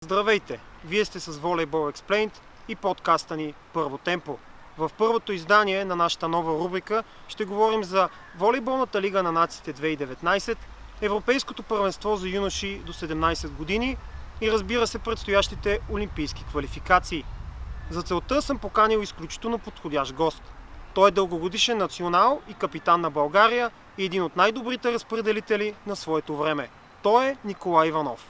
Здравейте! Вие сте с Volleyball Explained и подкаста ни Първо темпо. В първото издание на нашата нова рубрика ще говорим за Волейболната лига на нациите 2019, Европейското първенство за юноши до 17 години и разбира се предстоящите олимпийски квалификации. За целта съм поканил изключително подходящ гост. Той е дългогодишен национал и капитан на България и един от най-добрите разпределители на своето време. Той е Николай Иванов.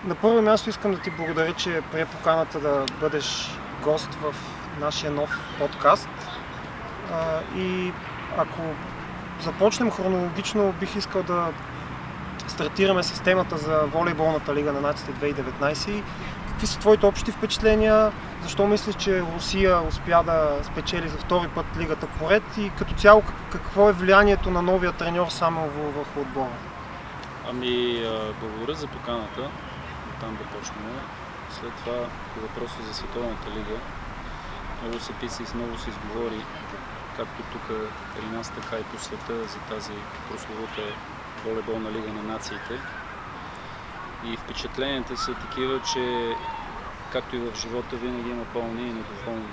На първо място искам да ти благодаря, че прие поканата да бъдеш гост в нашия нов подкаст. И ако започнем хронологично, бих искал да стартираме с темата за Волейболната лига на нациите 2019. Какви са твоите общи впечатления? Защо мислиш, че Русия успя да спечели за втори път лигата поред? И като цяло, какво е влиянието на новия треньор Самелву върху отбора? Благодаря за поканата. Там да почнем. След това по въпроса за Световната лига. Много се писа и много се изговори, както тук при нас, така и по света, за тази прословута волейболна лига на нациите. И впечатленията са такива, че както и в живота винаги има пълни и недоволни.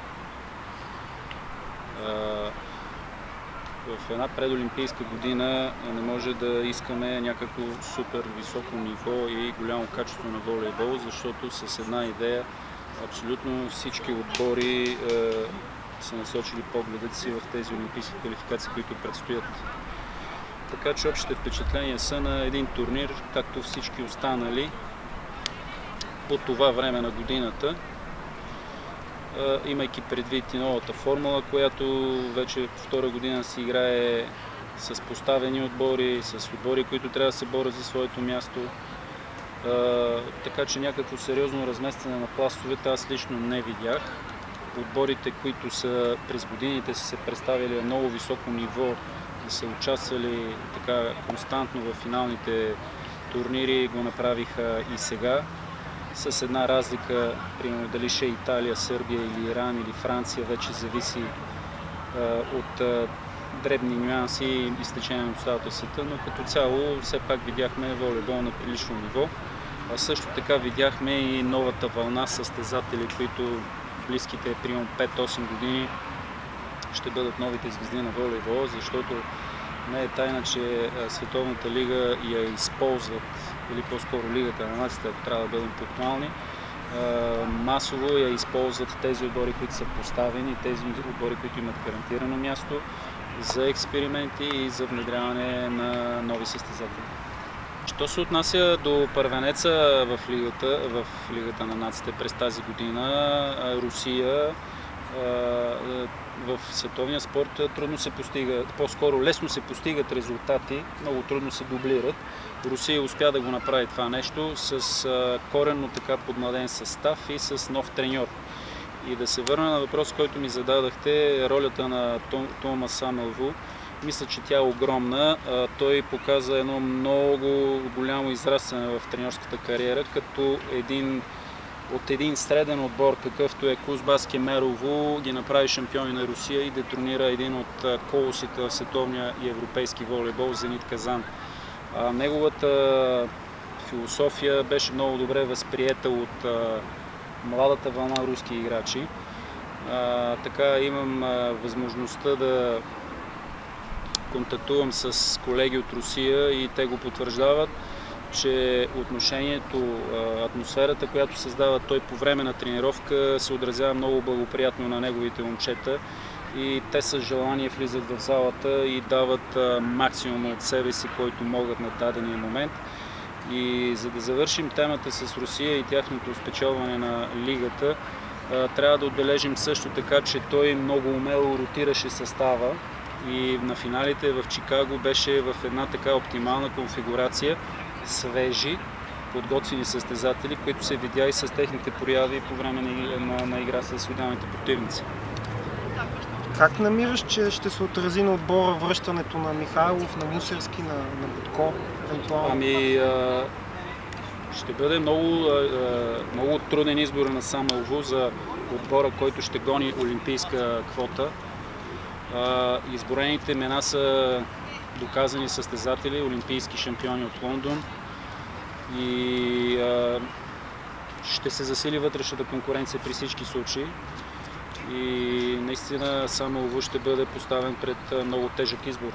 В една предолимпийска година не може да искаме някакво супер високо ниво и голямо качество на волейбол, защото с една идея абсолютно всички отбори са насочили погледът си в тези олимпийски квалификации, които предстоят. Така че общите впечатления са на един турнир, както всички останали по това време на годината, имайки предвид и новата формула, която вече втора година се играе с поставени отбори, с отбори, които трябва да се борят за своето място. Така че някакво сериозно разместване на пластовете аз лично не видях. Отборите, които са през годините са се представили на много високо ниво, да са участвали така константно в финалните турнири, го направиха и сега. С една разлика, примерно дали ще е Италия, Сърбия или Иран или Франция, вече зависи от дребни нюанси и изтечение на обстоятелствата, но като цяло все пак видяхме волейбол на прилично ниво. А също така видяхме и новата вълна състезатели, които в близките примерно 5-8 години ще бъдат новите звезди на волейбол, защото не е тайна, че Световната лига я използват, или по-скоро лигата на нациите, ако трябва да бъдем пунктуални, масово я използват тези отбори, които са поставени, тези отбори, които имат гарантирано място за експерименти и за внедряване на нови състезатели. Що се отнася до първенеца в лигата на нациите през тази година, Русия в световния спорт трудно се постига, по-скоро лесно се постигат резултати, много трудно се дублират. Русия успя да го направи това нещо с коренно така подмладен състав и с нов треньор. И да се върна на въпрос, който ми зададахте, ролята на Томас Самелву. Мисля, че тя е огромна. Той показа едно много голямо израстване в треньорската кариера, като от един среден отбор, какъвто е Кузбас Кемерово, ги направи шампиони на Русия и детронира един от колосите в световния и европейски волейбол, Зенит Казан. Неговата философия беше много добре възприета от младата вълна руски играчи. Така имам възможността да контактувам с колеги от Русия и те го потвърждават, че отношението, атмосферата, която създава той по време на тренировка, се отразява много благоприятно на неговите момчета и те с желание влизат в залата и дават максимум от себе си, който могат на дадения момент. И за да завършим темата с Русия и тяхното спечелване на лигата, трябва да отбележим също така, че той много умело ротираше състава и на финалите в Чикаго беше в една така оптимална конфигурация, свежи, подготвени състезатели, които се видя и с техните прояви по време на игра с видимите противници. Как намираш, че ще се отрази на отбора връщането на Михайлов, на Мусерски, на Бутко, евентуално? Ще бъде много труден избор на Самълво за отбора, който ще гони олимпийска квота. Изборените имена са доказани състезатели, олимпийски шампиони от Лондон и ще се засили вътрешната конкуренция при всички случаи. И наистина Самълво ще бъде поставен пред много тежък избор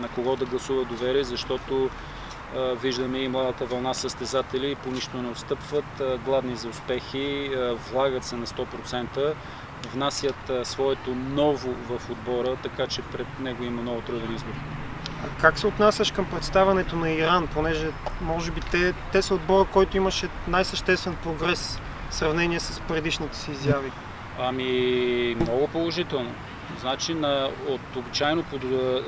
на кого да гласува доверие, защото виждаме и младата вълна състезатели, по нищо не отстъпват, гладни за успехи, влагат се на 100%, внасят своето ново в отбора, така че пред него има много труден избор. А как се отнасяш към представянето на Иран, понеже може би те са отбора, който имаше най-съществен прогрес в сравнение с предишните си изяви? Много положително. Значи от обичайно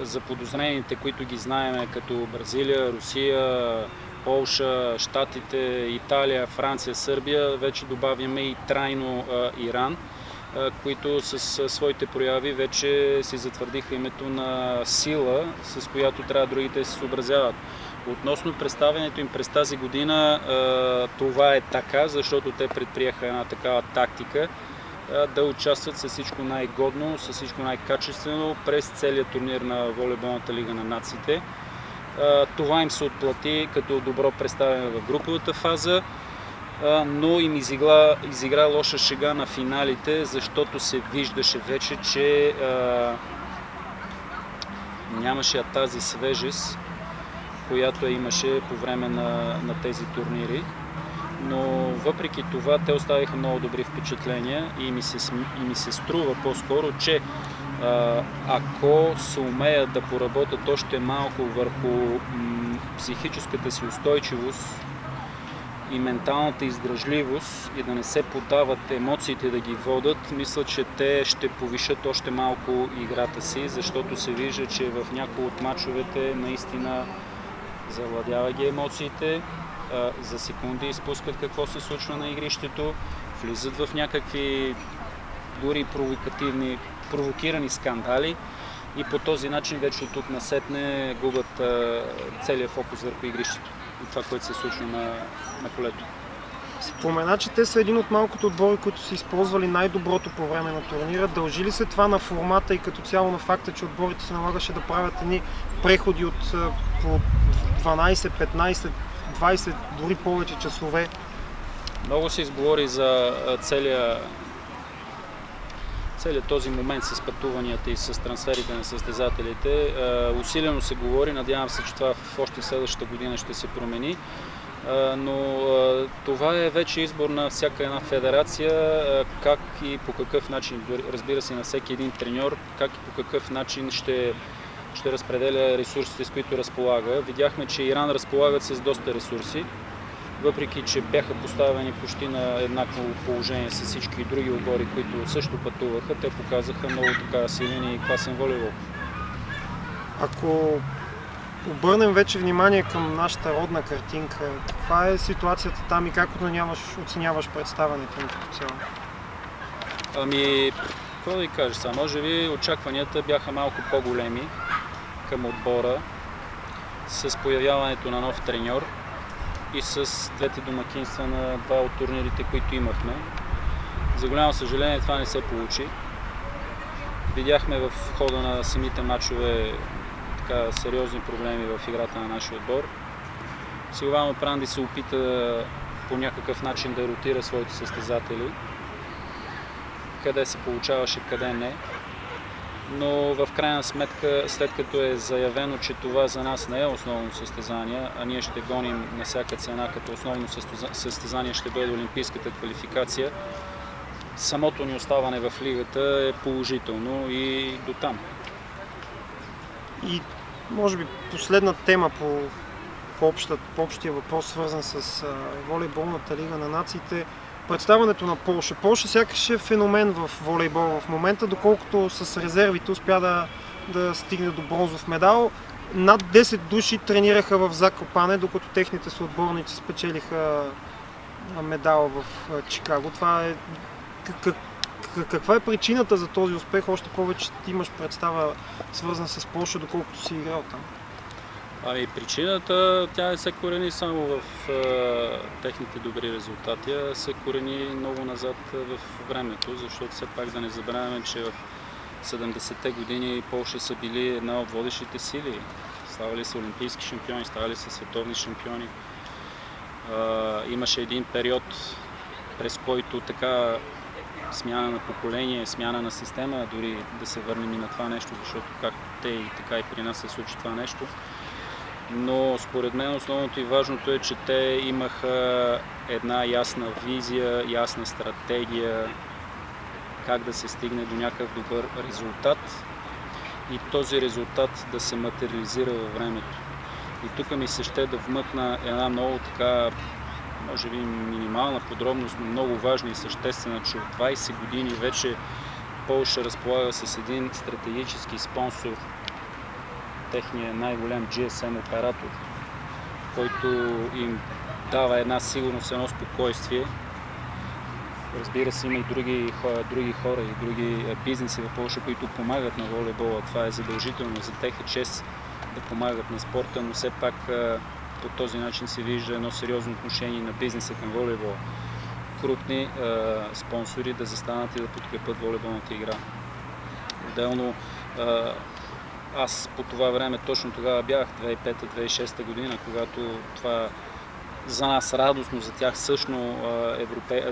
заподозрените, които ги знаем като Бразилия, Русия, Полша, Щатите, Италия, Франция, Сърбия, вече добавяме и трайно Иран, които с своите прояви вече си затвърдиха името на сила, с която трябва другите да се съобразяват. Относно представянето им през тази година, това е така, защото те предприеха една такава тактика да участват с всичко най-годно, с всичко най-качествено през целия турнир на волейболната лига на нациите. Това им се отплати като добро представяне в груповата фаза, но им изигра лоша шега на финалите, защото се виждаше вече, че нямаше тази свежест, която имаше по време на тези турнири. Но въпреки това те оставиха много добри впечатления и ми се струва по-скоро, че ако се умеят да поработят още малко върху психическата си устойчивост и менталната издръжливост и да не се подават емоциите да ги водят, мисля, че те ще повишат още малко играта си, защото се вижда, че в някои от мачовете наистина завладява ги емоциите, за секунди изпускат какво се случва на игрището, влизат в някакви дори провокирани скандали и по този начин вече от тук насетне губят целият фокус върху игрището и това, което се случва на полето. Спомена, че те са един от малкото отбори, които са използвали най-доброто по време на турнира. Дължи ли се това на формата и като цяло на факта, че отборите се налагаше да правят едни преходи от по 12, 15, 20, дори повече часове? Много се изговори за целият този момент с пътуванията и с трансферите на състезателите. Усилено се говори, надявам се, че това в още следващата година ще се промени. Но това е вече избор на всяка една федерация, как и по какъв начин, разбира се, на всеки един треньор, как и по какъв начин ще разпределя ресурсите, с които разполага. Видяхме, че Иран разполагат с доста ресурси, въпреки че бяха поставени почти на еднакво положение с всички други отбори, които също пътуваха, те показаха много така силен и класен волейбол. Ако обърнем вече внимание към нашата родна картинка, каква е ситуацията там и как оценяваш представянето ни като цяло? Какво да ви кажа сега? Може би очакванията бяха малко по-големи към отбора с появяването на нов треньор и с двете домакинства на два от турнирите, които имахме. За голямо съжаление това не се получи. Видяхме в хода на самите мачове така сериозни проблеми в играта на нашия отбор. Силвано Пранди се опита по някакъв начин да ротира своите състезатели. Къде се получаваше, къде не. Но в крайна сметка, след като е заявено, че това за нас не е основно състезание, а ние ще гоним на всяка цена, като основно състезание ще бъде олимпийската квалификация, самото ни оставане в лигата е положително и до там. И може би последна тема по общия въпрос, свързан с волейболната лига на нациите. Представянето на Полша. Полша сякаш е феномен в волейбол в момента, доколкото с резервите успя да стигне до бронзов медал. Над 10 души тренираха в Закопане, докато техните съотборници спечелиха медал в Чикаго. Това е Каква е причината за този успех? Още повече ти имаш представа свързана с Полша, доколкото си играл там. Причината, тя не се корени само в техните добри резултати, а се корени много назад в времето, защото все пак да не забравяме, че в 70-те години Полша са били една от водещите сили. Ставали са олимпийски шампиони, ставали са световни шампиони. Имаше един период, през който така смяна на поколение, смяна на система, дори да се върнем и на това нещо, защото както те и така и при нас се случи това нещо. Но според мен основното и важното е, че те имаха една ясна визия, ясна стратегия, как да се стигне до някакъв добър резултат и този резултат да се материализира във времето. И тук ми се ще да вмъкна една много така, може би минимална подробност, но много важна и съществена, че от 20 години вече Полша разполага с един стратегически спонсор, техния най-голям GSM оператор, който им дава една сигурност, едно спокойствие. Разбира се, има и други хора и други бизнеси в Полша, които помагат на волейбола. Това е задължително, за тях е чест да помагат на спорта, но все пак по този начин се вижда едно сериозно отношение на бизнеса към волейбола. Крупни спонсори да застанат и да подкрепят волейболната игра. Отделно аз по това време, точно тогава бях, 2005-2006 година, когато това за нас радостно, за тях също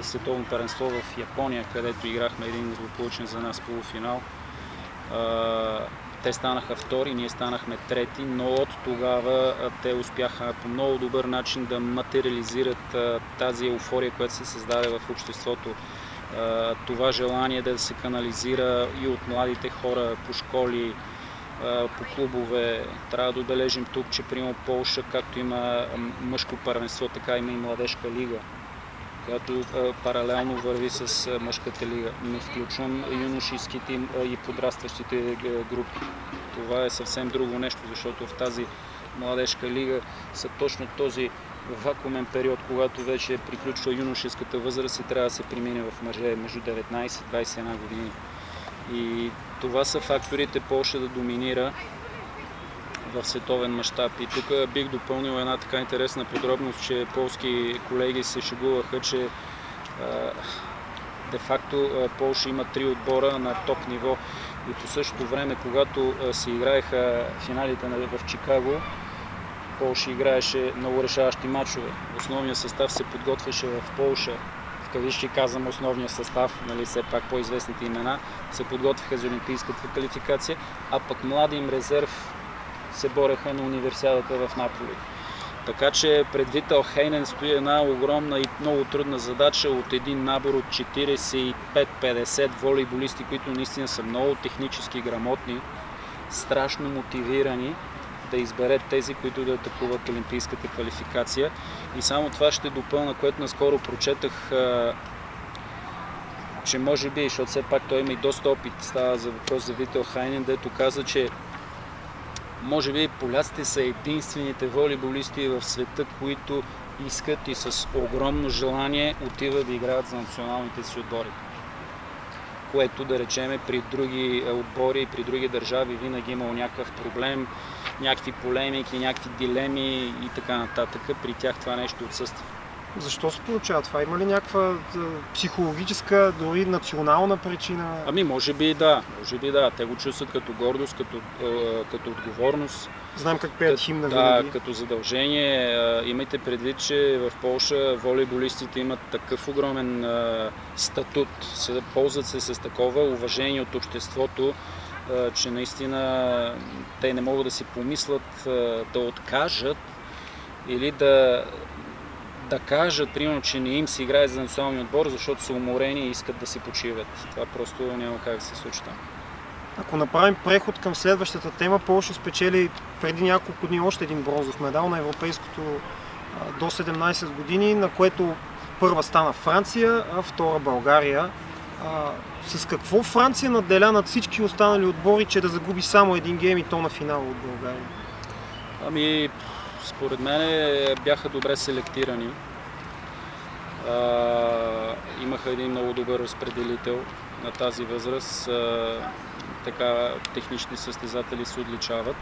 световно първенство в Япония, където играхме един злополучен за нас полуфинал. Те станаха втори, ние станахме трети, но от тогава те успяха по много добър начин да материализират тази еуфория, която се създаде в обществото. Това желание да се канализира и от младите хора по школи, по клубове. Трябва да отбележим тук, че примерно Полша, както има мъжко първенство, така има и младежка лига, която паралелно върви с мъжката лига. Не включвам юношеските и подрастващите групи. Това е съвсем друго нещо, защото в тази младежка лига са точно този вакуумен период, когато вече приключва юношеската възраст и трябва да се премине в мъже между 19 и 21 години. И това са факторите Полша да доминира в световен мащаб. И тук бих допълнил една така интересна подробност, че полски колеги се шегуваха, че де-факто Полша има 3 отбора на топ ниво и по същото време, когато се играеха финалите в Чикаго, Полша играеше много решаващи мачове. Основният състав се подготвяше в Полша. В кавички казвам основния състав, нали, все пак по-известните имена, се подготвиха за олимпийската квалификация, а пък млади им резерв се бореха на универсиадата в Наполи. Така че пред Витал Хейнен стои една огромна и много трудна задача от един набор от 45-50 волейболисти, които наистина са много технически грамотни, страшно мотивирани да изберат тези, които да атакуват олимпийската квалификация. И само това ще допълна, което наскоро прочетах, че може би, защото все пак той има и доста опит, става за въпрос за Витал Хайнен, дето каза, че може би поляците са единствените волейболисти в света, които искат и с огромно желание отиват да играят за националните си отбори. Което да речеме при други отбори, при други държави винаги имало някакъв проблем, някакви полемики, някакви дилеми и така нататък. При тях това нещо отсъства. Защо се получава това? Има ли някаква психологическа, дори национална причина? Може би да. Те го чувстват като гордост, като отговорност. Знаем как пеят химна винаги. Да, като задължение. Имайте предвид, че в Полша волейболистите имат такъв огромен статут, ползват се с такова уважение от обществото, че наистина те не могат да си помислят да откажат или да кажат, примерно, че не им се играе за националния отбор, защото са уморени и искат да си почиват. Това просто няма как да се случи там. Ако направим преход към следващата тема, Полша спечели преди няколко дни още един бронзов медал на европейското до 17 години, на което първа стана Франция, а втора България. С какво Франция надделя над всички останали отбори, че да загуби само един гейм и то на финала от България? Според мен бяха добре селектирани. Имаха един много добър разпределител на тази възраст. Така технични състезатели се отличават.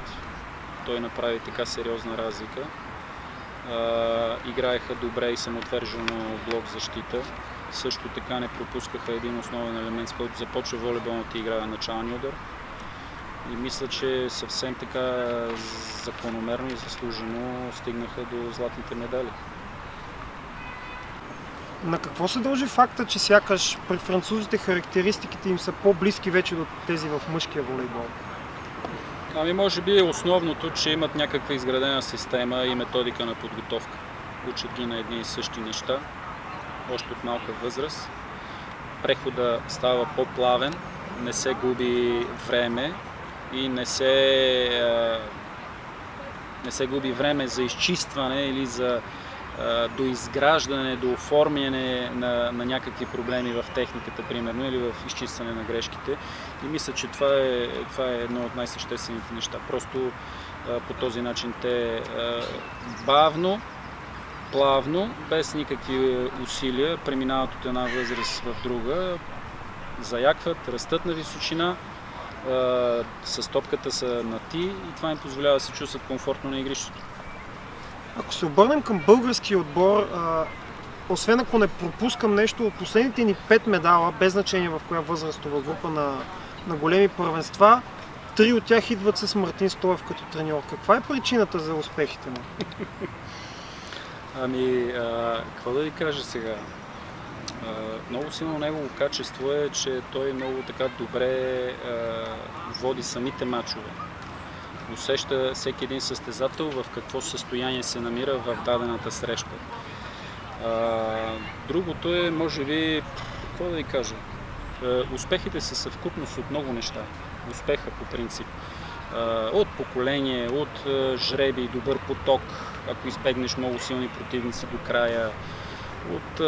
Той направи така сериозна разлика. Играеха добре и самоотвержено блок защита. Също така не пропускаха един основен елемент, с който започва волейболната игра, началния удар. И мисля, че съвсем така закономерно и заслужено стигнаха до златните медали. На какво се дължи факта, че сякаш при французите характеристиките им са по-близки вече до тези в мъжкия волейбол? Може би основното, че имат някаква изградена система и методика на подготовка. Учат ги на едни и същи неща, още от малка възраст. Прехода става по-плавен, не се губи време и не се губи време за изчистване или за доизграждане, до оформяне на някакви проблеми в техниката, примерно, или в изчистване на грешките. И мисля, че това е едно от най-съществените неща. Просто по този начин те бавно, плавно, без никакви усилия, преминават от една възраст в друга, заякват, растат на височина, с топката са на ти и това им позволява да се чувстват комфортно на игрището. Ако се обърнем към българския отбор, освен ако не пропускам нещо, от последните ни 5 медала, без значение в коя възрастова група на големи първенства, 3 от тях идват с Мартин Стоев като треньор. Каква е причината за успехите му? Какво да ви кажа сега? Много силно негово качество е, че той много така добре води самите мачове. Усеща всеки един състезател в какво състояние се намира в дадената среща. Другото е, може би, какво да ви кажа, успехите са съвкупност от много неща. Успеха по принцип. От поколение, от жреби, добър поток, ако избегнеш много силни противници до края, от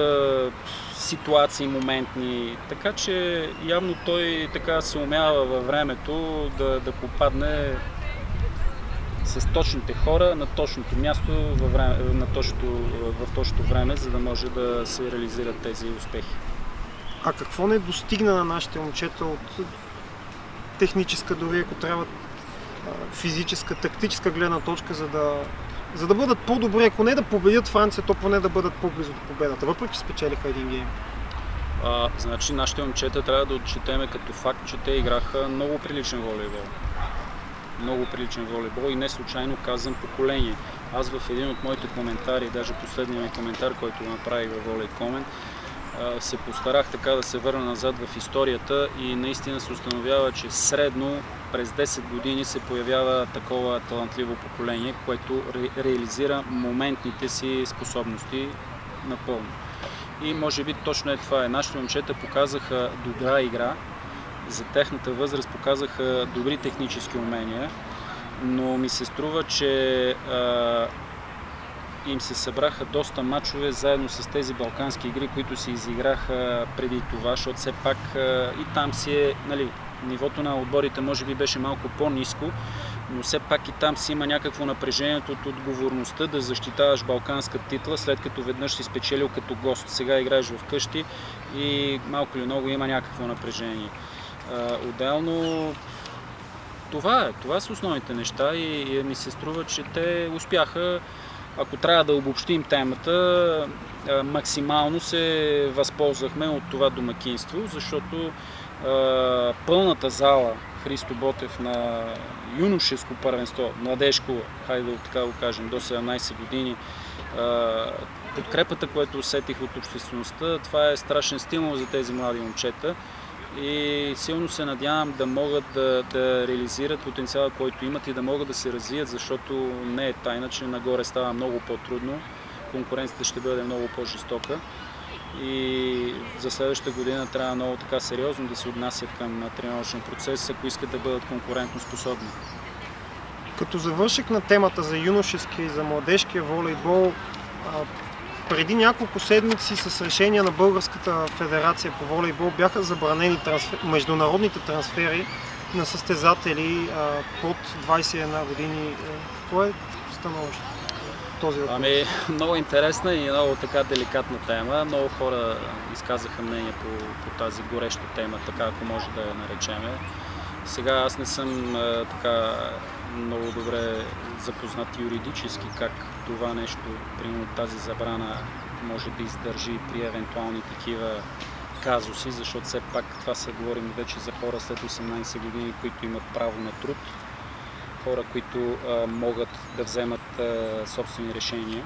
ситуации моментни, така че явно той така се умява във времето да попадне с точните хора на точното място в точното време, за да може да се реализират тези успехи. А какво не достигна на нашите момчета от техническа, дори ако трябва физическа, тактическа гледна точка, за да бъдат по-добри, ако не да победят Франция, то поне да бъдат по-близо до победата, въпреки че спечелиха един гейм? Значи нашите момчета трябва да отчетеме като факт, че те играха много приличен волейбол. Много приличен волейбол и не случайно казвам поколение. Аз в един от моите коментари, даже последния ми коментар, който направих във Волей Комент, се постарах така да се върна назад в историята и наистина се установява, че средно през 10 години се появява такова талантливо поколение, което реализира моментните си способности напълно. И може би точно това е. Нашите момчета показаха добра игра, за техната възраст показаха добри технически умения, но ми се струва, че им се събраха доста мачове заедно с тези балкански игри, които се изиграха преди това, защото все пак и там си е, нивото на отборите може би беше малко по-ниско, но все пак и там си има някакво напрежение от отговорността да защитаваш балканска титла, след като веднъж си спечелил като гост. Сега играеш в къщи и малко или много има някакво напрежение. Отделно това са основните неща и ми се струва, че те успяха, ако трябва да обобщим темата, максимално се възползвахме от това домакинство, защото пълната зала Христо Ботев на юношеско първенство, младежко, хайде така го кажем, до 17 години, подкрепата, която усетих от обществеността, това е страшен стимул за тези млади момчета. И силно се надявам да могат да реализират потенциала, който имат и да могат да се развият, защото не е тайна, че нагоре става много по-трудно, конкуренцията ще бъде много по-жестока и за следващата година трябва много така сериозно да се отнасят към тренировъчния процес, ако искат да бъдат конкурентно способни. Като завърших на темата за юношеския и за младежкия волейбол, преди няколко седмици с решение на Българската федерация по волейбол бяха забранени международните трансфери на състезатели под 21 години. Какво е становището? този въпрос? Много интересна и много така деликатна тема. Много хора изказаха мнение по тази гореща тема, така ако може да я наречеме. Сега аз не съм така много добре запознат юридически как това нещо, примерно тази забрана, може да издържи при евентуални такива казуси, защото все пак това се говорим вече за хора след 18 години, които имат право на труд, хора, които могат да вземат собствени решения.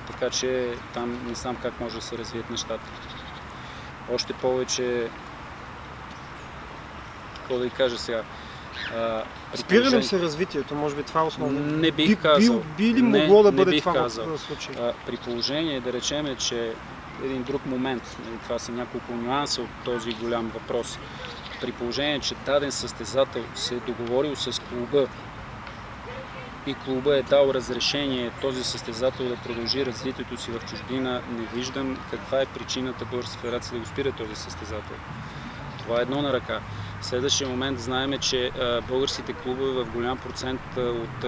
Така че там не знам как може да се развият нещата. Още повече, какво да ви кажа сега, спира ли се развитието? Може би това е основно. Не бих казал. Би ли могло да бъде това казал. случай? При положение, да речем, че един друг момент, това са няколко нюанса от този голям въпрос, при положение, че даден състезател се е договорил с клуба и клуба е дал разрешение този състезател да продължи развитието си в чужбина, не виждам каква е причината Българската федерация да го спира този състезател. Това е едно на ръка. В следващия момент знаем, че българските клубове в голям процент от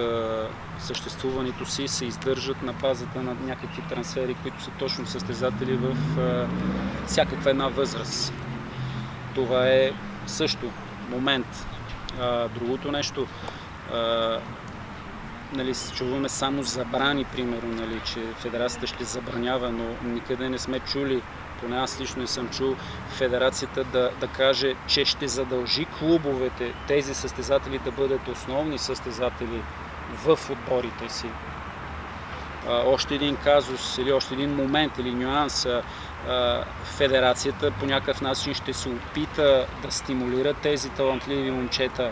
съществуването си се издържат на базата на някакви трансфери, които са точно състезатели в всякаква една възраст. Това е също момент. Другото нещо, чуваме само забрани, примерно, че федерацията ще забранява, но никъде не сме чули, поне аз лично не съм чул, федерацията да каже, че ще задължи клубовете, тези състезатели да бъдат основни състезатели в отборите си. Още един казус или още един момент или нюанс, федерацията по някакъв начин ще се опита да стимулира тези талантливи момчета,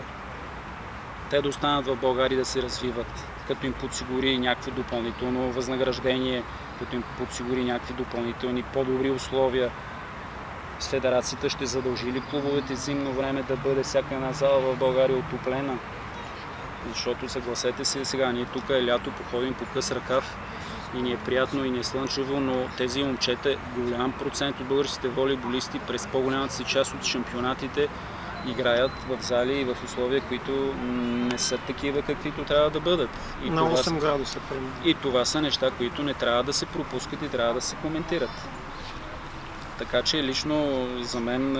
те да останат в България да се развиват, като им подсигури някакво допълнително възнаграждение, като им подсигури някакви допълнителни по-добри условия. С федерацията ще задължи ли клубовете зимно време да бъде всяка една зала в България отоплена? Защото съгласете се, сега ние тук е лято, походим по къс ръкав и ни е приятно и ни е слънчево, но тези момчета, голям процент от българските волейболисти през по-голямата си част от шампионатите играят в зали и в условия, които не са такива, каквито трябва да бъдат. И на 8 градуса, примерно. И това са неща, които не трябва да се пропускат и трябва да се коментират. Така че лично за мен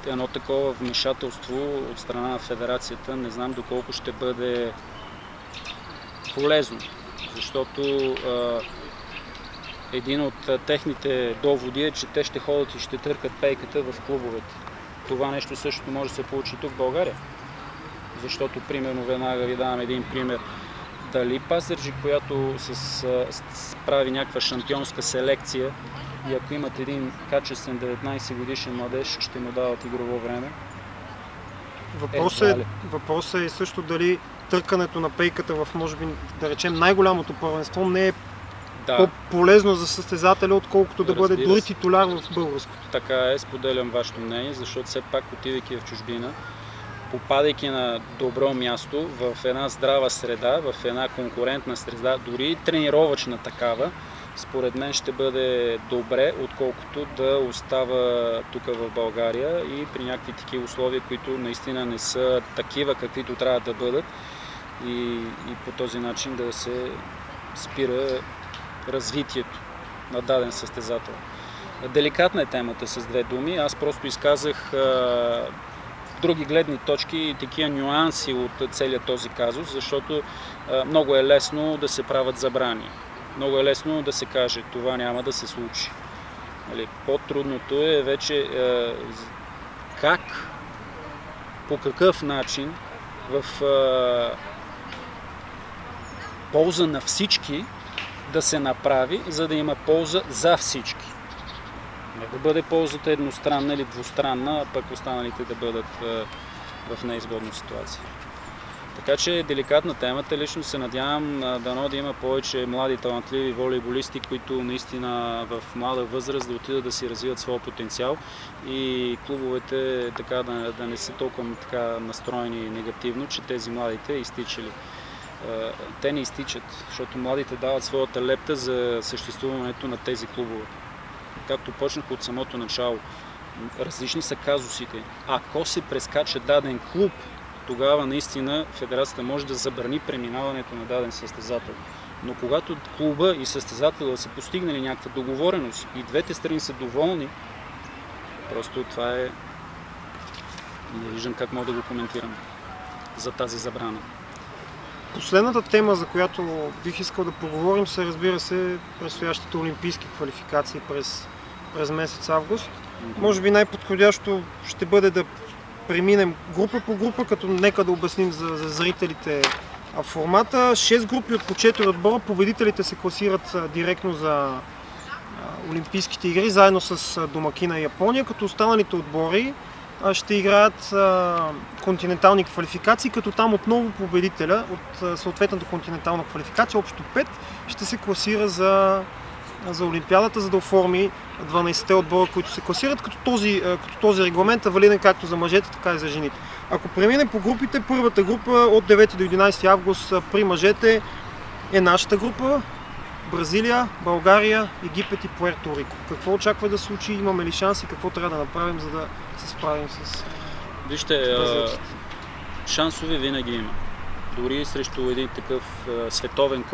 едно такова вмешателство от страна на федерацията не знам доколко ще бъде полезно, защото един от техните доводи е, че те ще ходят и ще търкат пейката в клубовете. Това нещо също може да се получи тук в България. Защото, примерно, веднага ви давам един пример. Дали Пазарджик, която прави някаква шампионска селекция и ако имат един качествен 19 годишен младеж, ще му дават игрово време? Въпросът е също дали търкането на пейката в, може би, да речем, най-голямото първенство не е по-полезно за състезателя, отколкото да бъде дори титуляр в българското. Така е, споделям вашето мнение, защото все пак, отивайки в чужбина, попадайки на добро място, в една здрава среда, в една конкурентна среда, дори тренировъчна такава, според мен ще бъде добре, отколкото да остава тук в България и при някакви такива условия, които наистина не са такива, каквито трябва да бъдат и по този начин да се спира развитието на даден състезател. Деликатна е темата с две думи. Аз просто изказах други гледни точки и такива нюанси от целият този казус, защото много е лесно да се правят забрани. Много е лесно да се каже, това няма да се случи. По-трудното е вече как, по какъв начин в полза на всички да се направи, за да има полза за всички. Не да бъде ползата едностранна или двустранна, а пък останалите да бъдат в неизгодна ситуация. Така че деликатна темата. Лично се надявам дано да има повече млади талантливи волейболисти, които наистина в млада възраст да отидат да си развиват своя потенциал и клубовете така да не са толкова така настроени негативно, че тези младите изтичали. Те не изтичат, защото младите дават своята лепта за съществуването на тези клубове. Както почнах от самото начало, различни са казусите. Ако се прескача даден клуб тогава наистина федерацията може да забрани преминаването на даден състезател. Но когато клуба и състезателя са постигнали някаква договореност и двете страни са доволни, просто това е... Не виждам как мога да го коментирам за тази забрана. Последната тема, за която бих искал да поговорим, се, разбира се, предстоящите олимпийски квалификации през месец август. Може би най-подходящо ще бъде да преминем група по група, като нека да обясним за зрителите формата. 6 групи от по 4 отбора, победителите се класират директно за Олимпийските игри, заедно с домакина Япония, като останалите отбори ще играят континентални квалификации, като там отново победителя от съответната континентална квалификация, общо 5, ще се класира за Олимпиадата, за да оформи 12-те отбора, които се класират, като този регламент е валиден както за мъжете, така и за жените. Ако преминем по групите, първата група от 9 до 11 август при мъжете е нашата група: Бразилия, България, Египет и Пуерто Рико. Какво очаква да случи? Имаме ли шанс и какво трябва да направим, за да се справим с... Вижте, шансове винаги има. Дори срещу един такъв световен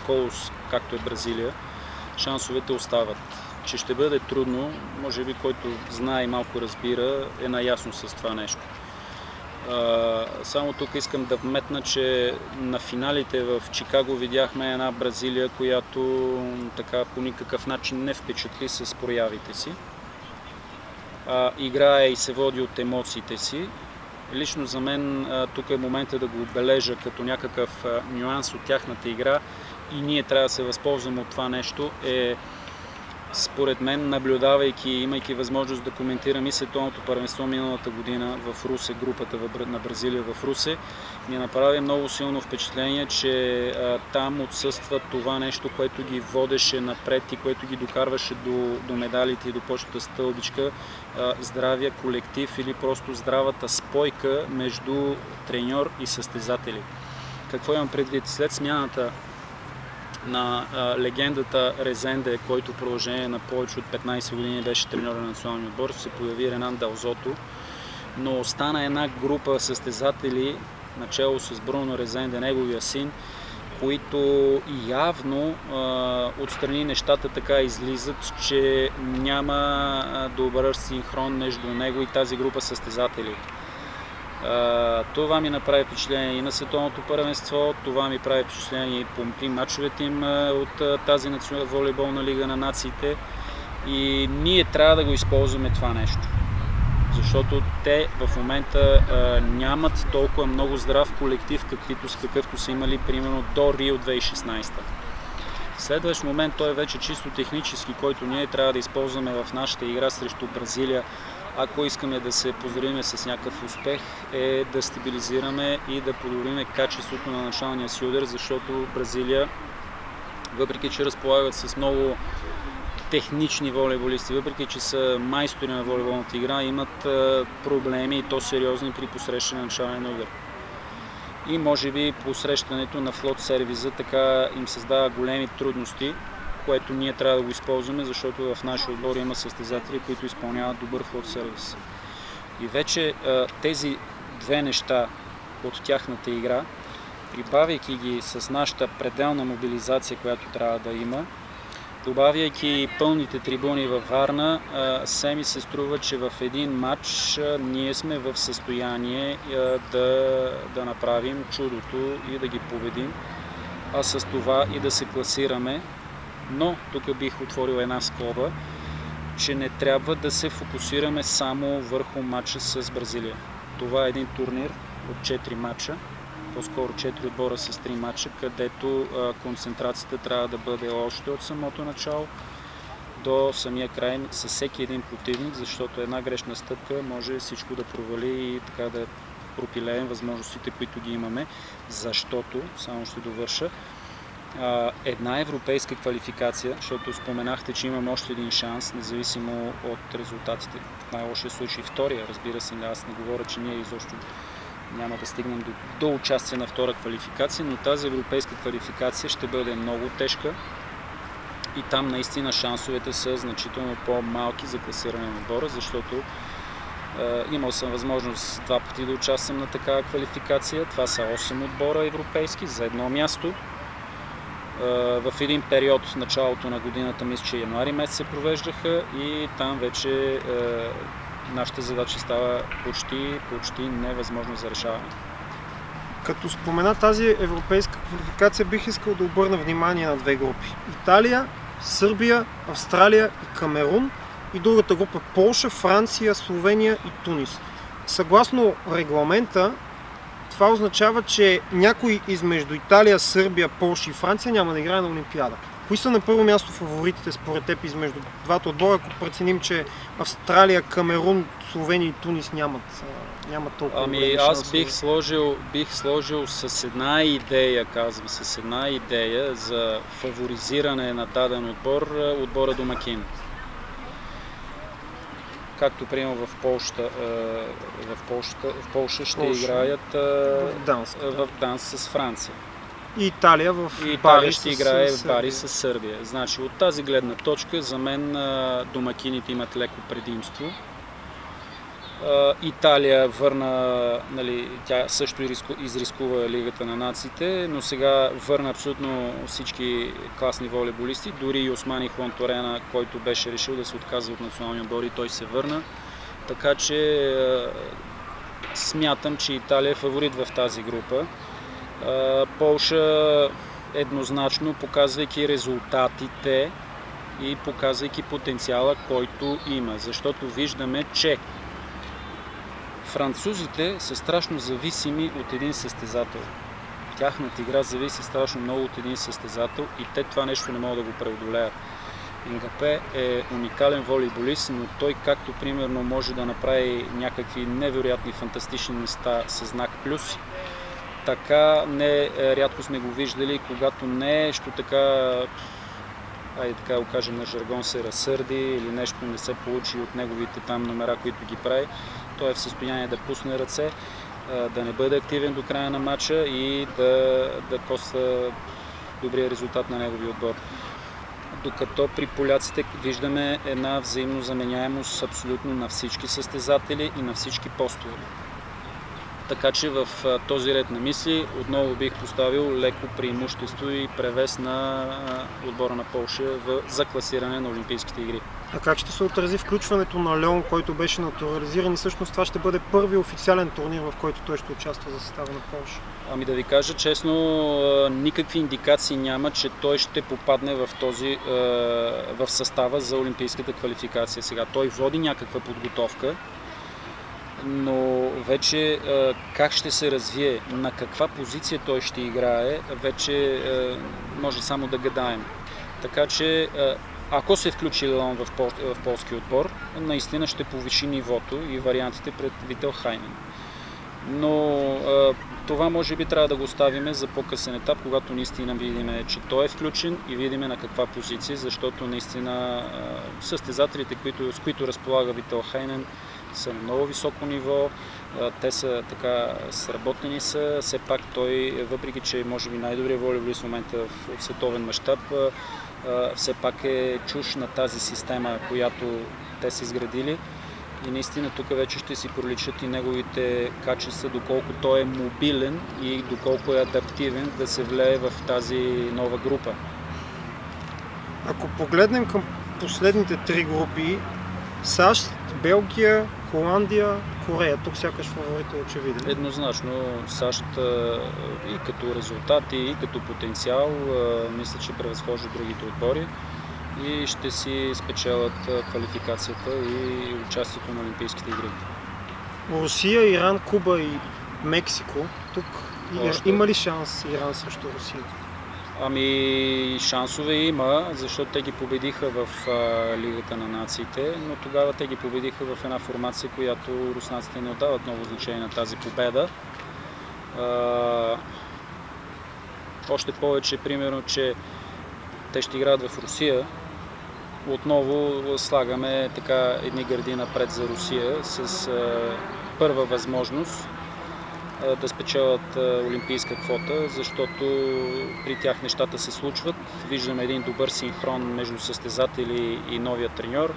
колос, както е Бразилия, шансовете остават. Че ще бъде трудно, може би който знае и малко разбира, е наясно с това нещо. Само тук искам да вметна, че на финалите в Чикаго видяхме една Бразилия, която така по никакъв начин не впечатли с проявите си. Играе и се води от емоциите си. Лично за мен тук е момента да го отбележа като някакъв нюанс от тяхната игра и ние трябва да се възползваме от това нещо. Според мен, наблюдавайки и имайки възможност да коментирам и световното първенство миналата година в Русе, групата на Бразилия в Русе, ми направи много силно впечатление, че там отсъства това нещо, което ги водеше напред и което ги докарваше до медалите и до почетната стълбичка, здравия колектив или просто здравата спойка между треньор и състезатели. Какво имам предвид? След смяната на легендата Резенде, който в продължение на повече от 15 години беше треньор на националния отбор, се появи Ренан Далзото, но остана една група състезатели, начало с Бруно Резенде, неговия син, които явно отстрани нещата така излизат, че няма добър синхрон между него и тази група състезатели. Това ми направи впечатление и на световното първенство, това ми прави впечатление и по мачовете им от тази волейболна лига на нациите и ние трябва да го използваме това нещо. Защото те в момента нямат толкова много здрав колектив, какъвто са имали примерно до Рио 2016. Следващ момент, той е вече чисто технически, който ние трябва да използваме в нашата игра срещу Бразилия. Ако искаме да се поздравим с някакъв успех, е да стабилизираме и да подобрим качеството на началния си удар, защото Бразилия, въпреки че разполагат с много технични волейболисти, въпреки че са майстори на волейболната игра, имат проблеми и то сериозни при посрещане на начален удар. И може би посрещането на флот сервиза така им създава големи трудности, което ние трябва да го използваме, защото в нашия отбор има състезатели, които изпълняват добър флот сервис. И вече тези две неща от тяхната игра, прибавяйки ги с нашата пределна мобилизация, която трябва да има, добавяйки пълните трибуни във Варна, се ми се струва, че в един матч ние сме в състояние да направим чудото и да ги победим, а с това и да се класираме. Но тук бих отворил една скоба, че не трябва да се фокусираме само върху матча с Бразилия. Това е един турнир от 4 матча, по-скоро 4 отбора с 3 матча, където концентрацията трябва да бъде още от самото начало до самия край с всеки един противник, защото една грешна стъпка може всичко да провали и така да пропилеем възможностите, които ги имаме, защото, само ще довърша, една европейска квалификация, защото споменахте, че имаме още един шанс, независимо от резултатите. В най-лошия случай втория, разбира се, аз не говоря, че ние изобщо няма да стигнем до участие на втора квалификация, но тази европейска квалификация ще бъде много тежка и там наистина шансовете са значително по-малки за класиране на отбора, защото Имал съм възможност 2 пъти да участвам на такава квалификация. Това са 8 отбора европейски за едно място. В един период в началото на годината, мисля, че януари месец се провеждаха и там вече нашата задача става почти невъзможно за решаване. Като спомена тази европейска квалификация, бих искал да обърна внимание на 2 групи. Италия, Сърбия, Австралия и Камерун и другата група Полша, Франция, Словения и Тунис. Съгласно регламента, това означава, че някой измежду Италия, Сърбия, Полша и Франция няма да играе на Олимпиада. Кои са на първо място фаворитите според теб измежду двата отбора, ако преценим, че Австралия, Камерун, Словения и Тунис нямат толкова големи аз шансове? бих сложил с една идея, с една идея за фаворизиране на даден отбора домакин. Както примерно в Полша ще играят в Данс с Франция. И Италия в Италия ще играе в Бари с Сърбия. Значи от тази гледна точка за мен домакините имат леко предимство. Италия върна, тя също изрискува Лигата на нациите, но сега върна абсолютно всички класни волейболисти, дори и Османи Хуанторена, който беше решил да се отказва от националния отбор и той се върна. Така че смятам, че Италия е фаворит в тази група. Полша еднозначно, показвайки резултатите и показвайки потенциала, който има, защото виждаме, че французите са страшно зависими от един състезател. Тяхната игра зависи страшно много от един състезател и те това нещо не могат да го преодолеят. Мбапе е уникален волейболист, но той както примерно може да направи някакви невероятни фантастични неща с знак плюс, така рядко сме го виждали, когато нещо така, така го кажем на жаргон, се разсърди или нещо не се получи от неговите там номера, които ги прави. Той е в състояние да пусне ръце, да не бъде активен до края на матча и да коства добрия резултат на неговия отбор. Докато при поляците виждаме една взаимно заменяемост абсолютно на всички състезатели и на всички постове. Така че в този ред на мисли отново бих поставил леко преимущество и превес на отбора на Полша за класиране на Олимпийските игри. А как ще се отрази включването на Леон, който беше натурализиран и всъщност това ще бъде първи официален турнир, в който той ще участва за състава на Полша? Да ви кажа честно, никакви индикации няма, че той ще попадне в състава за олимпийската квалификация. Сега той води някаква подготовка, но вече как ще се развие, на каква позиция той ще играе, вече може само да гадаем. Така че ако се включи Леон в полски отбор, наистина ще повиши нивото и вариантите пред Вител Хайнен. Но това може би трябва да го оставим за по-късен етап, когато наистина видим, че той е включен и видим на каква позиция, защото наистина състезателите, с които разполага Вител Хайнен, са на много високо ниво, те са така сработени все пак той, въпреки че може би най-добрият волейболист в момента от световен мащаб, все пак е чуш на тази система, която те са изградили и наистина тук вече ще си проличат и неговите качества, доколко той е мобилен и доколко е адаптивен да се влее в тази нова група. Ако погледнем към последните 3 групи, САЩ, Белгия, Холандия, Корея. Тук сякаш фаворит е очевиден. Еднозначно САЩ и като резултати, и като потенциал, мисля, че превъзхожда другите отбори и ще си спечелят квалификацията и участието на Олимпийските игри. Русия, Иран, Куба и Мексико. Тук има ли шанс Иран срещу Русия? Шансове има, защото те ги победиха в Лигата на нациите, но тогава те ги победиха в една формация, която руснаците не отдават много значение на тази победа. Още повече, примерно, че те ще играят в Русия. Отново слагаме така едни гърди напред за Русия с първа възможност да спечелят олимпийска квота, защото при тях нещата се случват. Виждаме един добър синхрон между състезатели и новия треньор.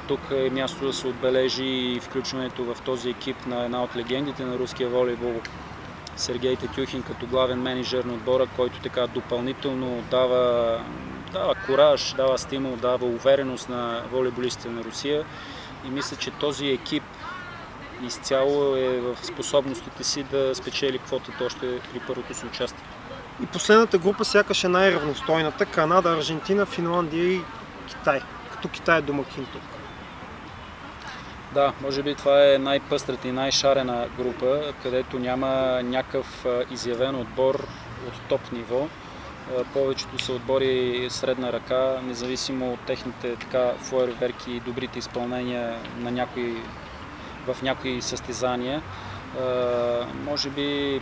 Тук е място да се отбележи и включването в този екип на една от легендите на руския волейбол, Сергей Тетюхин, като главен менеджер на отбора, който така допълнително дава кураж, дава стимул, дава увереност на волейболистите на Русия. И мисля, че този екип изцяло е в способностите си да спечели квотата още при първото си участие. И последната група сякаш е най-равностойната. Канада, Аржентина, Финландия и Китай. Като Китай е домакин тук. Да, може би това е най-пъстрата и най-шарена група, където няма някакъв изявен отбор от топ ниво. Повечето са отбори средна ръка, независимо от техните фойерверки и добрите изпълнения в някои състезания. Може би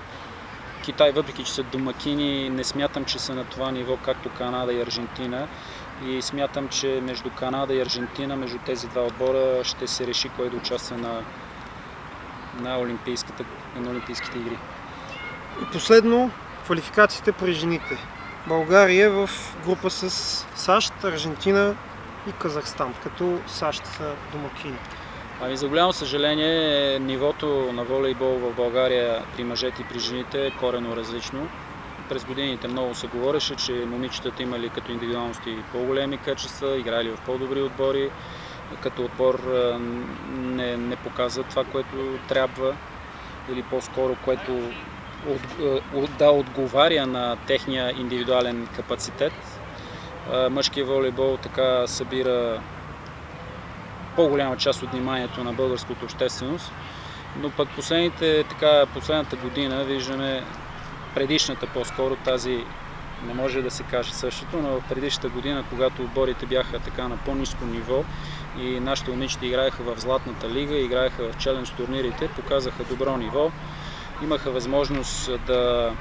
Китай, въпреки че са домакини, не смятам, че са на това ниво, както Канада и Аржентина. И смятам, че между Канада и Аржентина, между тези два отбора, ще се реши кой да участва на Олимпийските игри. И последно, квалификациите при жените. България е в група с САЩ, Аржентина и Казахстан, като САЩ са домакини. За голямо съжаление, нивото на волейбол в България при мъжете и при жените е коренно различно. През годините много се говореше, че момичетата имали като индивидуалности по-големи качества, играли в по-добри отбори, като отбор не показва това, което трябва, или по-скоро, което отговаря на техния индивидуален капацитет. Мъжкият волейбол така събира по-голяма част от вниманието на българската общественост, но пък последната година виждаме предишната по-скоро, тази не може да се каже същото, но предишната година, когато отборите бяха така на по-ниско ниво и нашите момичета играеха в Златната лига, играеха в челендж турнирите, показаха добро ниво, имаха възможност да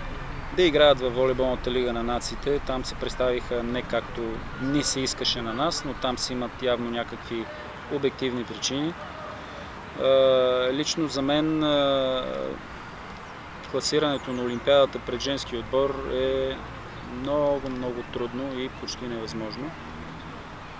играят във волейболната лига на нациите. Там се представиха не както ни се искаше на нас, но там си имат явно някакви обективни причини. Лично за мен класирането на Олимпиадата пред женски отбор е много трудно и почти невъзможно.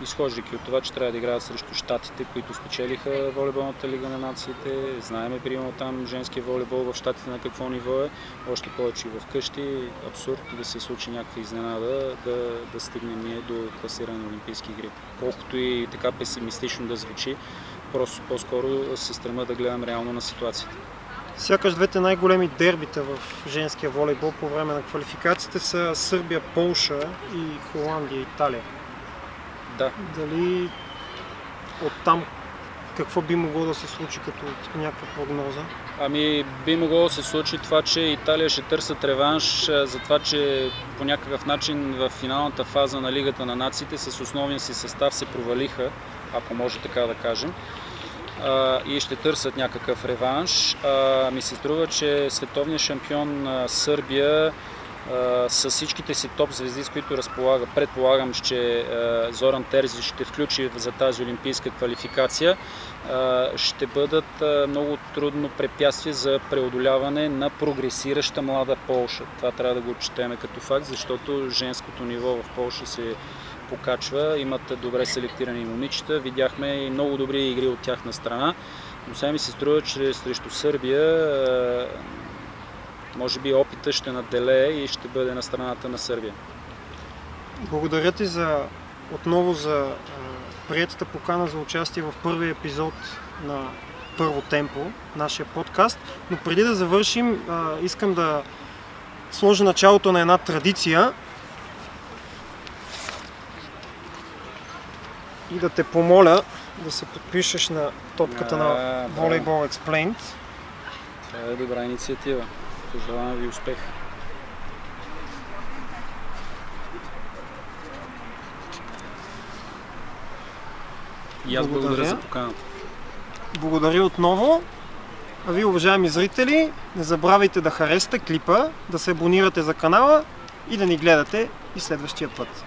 Изхождайки от това, че трябва да играят срещу Щатите, които спечелиха волейболната лига на нациите. Знаеме, примерно там женския волейбол в Щатите на какво ниво е. Още повече и вкъщи. Абсурд да се случи някаква изненада да стигнем ние до класиране на Олимпийски игри. Колкото и така песимистично да звучи, просто по-скоро се стрема да гледам реално на ситуацията. Сякаш двете най-големи дербита в женския волейбол по време на квалификациите са Сърбия, Полша и Холандия, Италия. Да. Дали оттам какво би могло да се случи като някаква прогноза? Би могло да се случи това, че Италия ще търсят реванш за това, че по някакъв начин в финалната фаза на Лигата на нациите с основния си състав се провалиха, ако може така да кажем, и ще търсят някакъв реванш. Ми се струва, че световният шампион Сърбия с всичките си топ звезди, с които предполагам, че Зоран Терзич ще включи за тази олимпийска квалификация, ще бъдат много трудно препятствие за преодоляване на прогресираща млада Полша. Това трябва да го отчетем като факт, защото женското ниво в Полша се покачва, имат добре селектирани момичета, видяхме и много добри игри от тяхна страна, но сега ми се струва, че срещу Сърбия може би опитът ще наделее и ще бъде на страната на Сърбия. Благодаря ти отново за приетата покана за участие в първия епизод на Първо темпо, нашия подкаст. Но преди да завършим, искам да сложа началото на една традиция и да те помоля да се подпишеш на топката на Volleyball Explained. Това е добра инициатива. Пожелавам ви успех! И аз благодаря за поканата. Благодаря отново. А ви, уважаеми зрители, не забравяйте да харесате клипа, да се абонирате за канала и да ни гледате и следващия път.